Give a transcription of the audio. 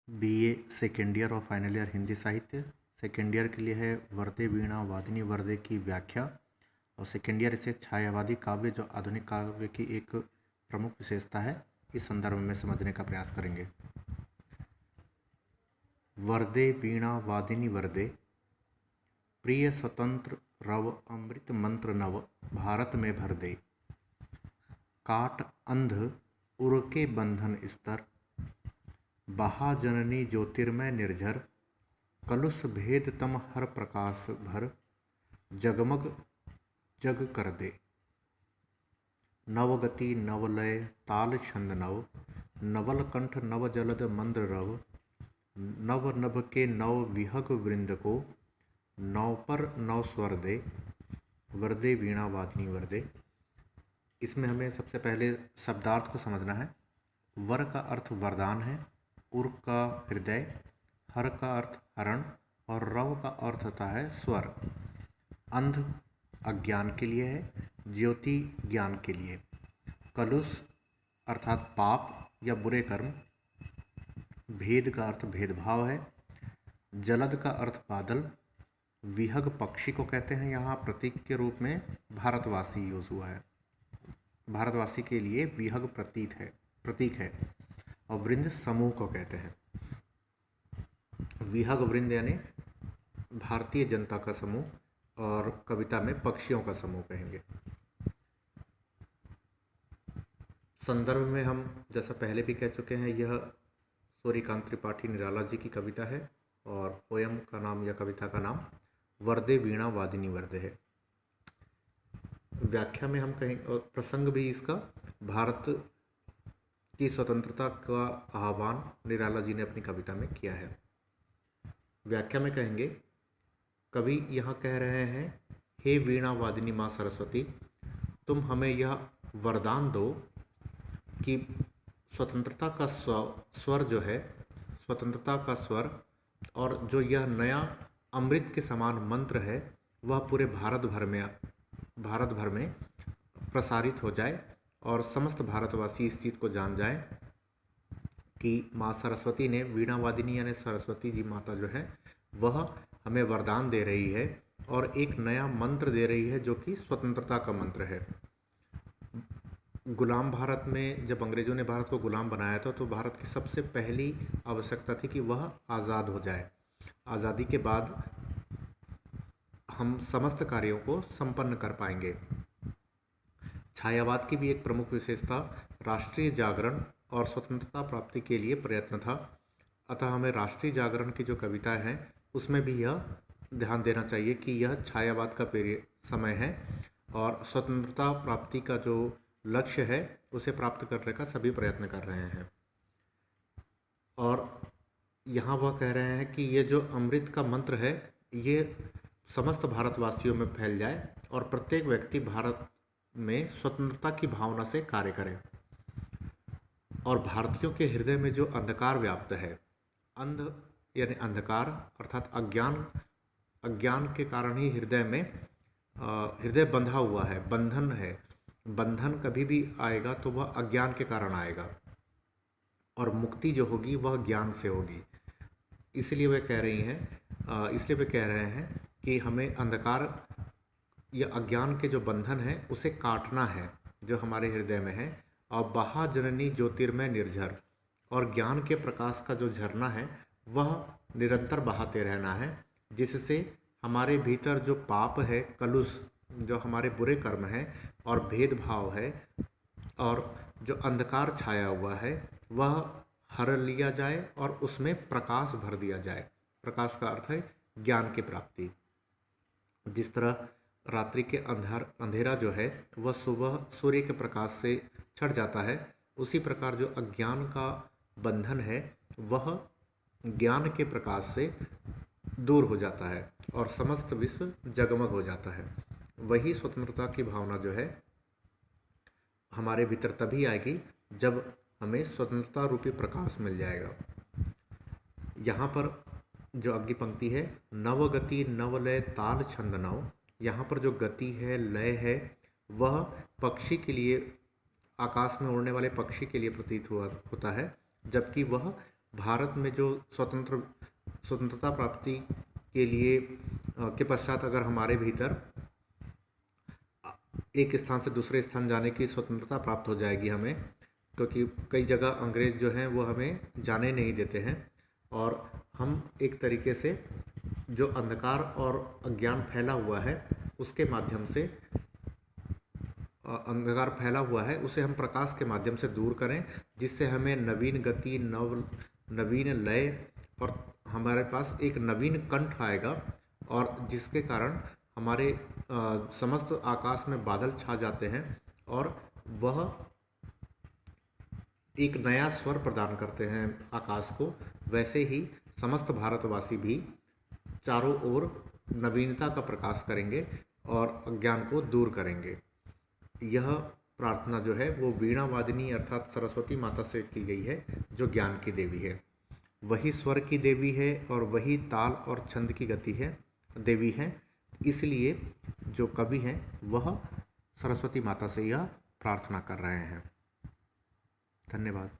BA second year और final year Hindi साहित्य। Second year के लिए है वर्दे वीणा वादिनी वर्दे की व्याख्या, और सेकेंड ईयर इसे छायावादी काव्य जो आधुनिक काव्य की एक प्रमुख विशेषता है इस संदर्भ में समझने का प्रयास करेंगे। वर्दे वीणा वादिनी वर्दे, प्रिय स्वतंत्र रव अमृत मंत्र नव भारत में भर दे। काट अंध उर के बंधन स्तर, बहा जननी ज्योतिर्मय निर्झर। कलुष भेद तम हर प्रकाश भर, जगमग जग कर दे। नवगति नवलय ताल छंद नव, नवल कंठ नव जलद मंद्र रव। नव नभ के नव विहग वृंद को, नव पर नव स्वर दे। वर्दे वीणा वादिनी वर्दे। इसमें हमें सबसे पहले शब्दार्थ को समझना है। वर का अर्थ वरदान है, उर का हृदय, हर का अर्थ हरण और रव का अर्थ होता है स्वर। अंध अज्ञान के लिए है, ज्योति ज्ञान के लिए। कलुष अर्थात पाप या बुरे कर्म। भेद का अर्थ भेदभाव है। जलद का अर्थ बादल। विहग पक्षी को कहते हैं, यहाँ प्रतीक के रूप में भारतवासी यूज हुआ है। भारतवासी के लिए विहग प्रतीक है। और वृंद समूह को कहते हैं। विहग वृंद यानी भारतीय जनता का समूह, और कविता में पक्षियों का समूह कहेंगे। संदर्भ में हम जैसा पहले भी कह चुके हैं, यह सूर्यकांत त्रिपाठी निराला जी की कविता है, और पोयम का नाम या कविता का नाम वर्दे वीणा वादिनी वर्दे है। व्याख्या में हम कहें, और प्रसंग भी इसका भारत की स्वतंत्रता का आह्वान निराला जी ने अपनी कविता में किया है। व्याख्या में कहेंगे, कवि यहाँ कह रहे हैं, हे वीणा वादिनी माँ सरस्वती, तुम हमें यह वरदान दो कि स्वतंत्रता का स्वर जो है, स्वतंत्रता का स्वर और जो यह नया अमृत के समान मंत्र है, वह पूरे भारत भर में प्रसारित हो जाए, और समस्त भारतवासी इस चीज़ को जान जाए कि माँ सरस्वती ने, वीणा वादिनी यानी सरस्वती जी माता जो है, वह हमें वरदान दे रही है और एक नया मंत्र दे रही है जो कि स्वतंत्रता का मंत्र है। गुलाम भारत में जब अंग्रेज़ों ने भारत को गुलाम बनाया था, तो भारत की सबसे पहली आवश्यकता थी कि वह आज़ाद हो जाए। आज़ादी के बाद हम समस्त कार्यों को संपन्न कर पाएंगे। छायावाद की भी एक प्रमुख विशेषता राष्ट्रीय जागरण और स्वतंत्रता प्राप्ति के लिए प्रयत्न था। अतः हमें राष्ट्रीय जागरण की जो कविताएं हैं उसमें भी यह ध्यान देना चाहिए कि यह छायावाद का समय है, और स्वतंत्रता प्राप्ति का जो लक्ष्य है उसे प्राप्त करने का सभी प्रयत्न कर रहे हैं। और यहाँ वह कह रहे हैं कि ये जो अमृत का मंत्र है, ये समस्त भारतवासियों में फैल जाए और प्रत्येक व्यक्ति भारत में स्वतंत्रता की भावना से कार्य करे। और भारतीयों के हृदय में जो अंधकार व्याप्त है, अंध यानी अंधकार अर्थात अज्ञान के कारण ही हृदय बंधा हुआ है, बंधन है। बंधन कभी भी आएगा तो वह अज्ञान के कारण आएगा, और मुक्ति जो होगी वह ज्ञान से होगी। इसलिए वे कह रहे हैं कि हमें अंधकार या अज्ञान के जो बंधन है उसे काटना है जो हमारे हृदय में है, और बहा जननी ज्योतिर्मय निर्झर, और ज्ञान के प्रकाश का जो झरना है वह निरंतर बहाते रहना है, जिससे हमारे भीतर जो पाप है, कलुष जो हमारे बुरे कर्म हैं और भेदभाव है और जो अंधकार छाया हुआ है, वह हर लिया जाए और उसमें प्रकाश भर दिया जाए। प्रकाश का अर्थ है ज्ञान की प्राप्ति। जिस तरह रात्रि के अंधेरा जो है वह सुबह सूर्य के प्रकाश से छट जाता है, उसी प्रकार जो अज्ञान का बंधन है वह ज्ञान के प्रकाश से दूर हो जाता है और समस्त विश्व जगमग हो जाता है। वही स्वतंत्रता की भावना जो है हमारे भीतर तभी आएगी जब हमें स्वतंत्रता रूपी प्रकाश मिल जाएगा। यहाँ पर जो अगली पंक्ति है, नवगति नवलय ताल छंद नव, यहाँ पर जो गति है, लय है, वह पक्षी के लिए, आकाश में उड़ने वाले पक्षी के लिए प्रतीत होता है, जबकि वह भारत में जो स्वतंत्रता प्राप्ति के लिए के पश्चात अगर हमारे भीतर एक स्थान से दूसरे स्थान जाने की स्वतंत्रता प्राप्त हो जाएगी हमें, क्योंकि कई जगह अंग्रेज़ जो हैं वो हमें जाने नहीं देते हैं, और हम एक तरीके से जो अंधकार और अज्ञान फैला हुआ है उसके माध्यम से अंधकार फैला हुआ है उसे हम प्रकाश के माध्यम से दूर करें, जिससे हमें नवीन गति, नवीन लय और हमारे पास एक नवीन कंठ आएगा, और जिसके कारण हमारे समस्त आकाश में बादल छा जाते हैं और वह एक नया स्वर प्रदान करते हैं आकाश को। वैसे ही समस्त भारतवासी भी चारों ओर नवीनता का प्रकाश करेंगे और अज्ञान को दूर करेंगे। यह प्रार्थना जो है वो वीणा वादिनी अर्थात सरस्वती माता से की गई है, जो ज्ञान की देवी है, वही स्वर की देवी है और वही ताल और छंद की गति है देवी है। इसलिए जो कवि हैं वह सरस्वती माता से यह प्रार्थना कर रहे हैं। धन्यवाद।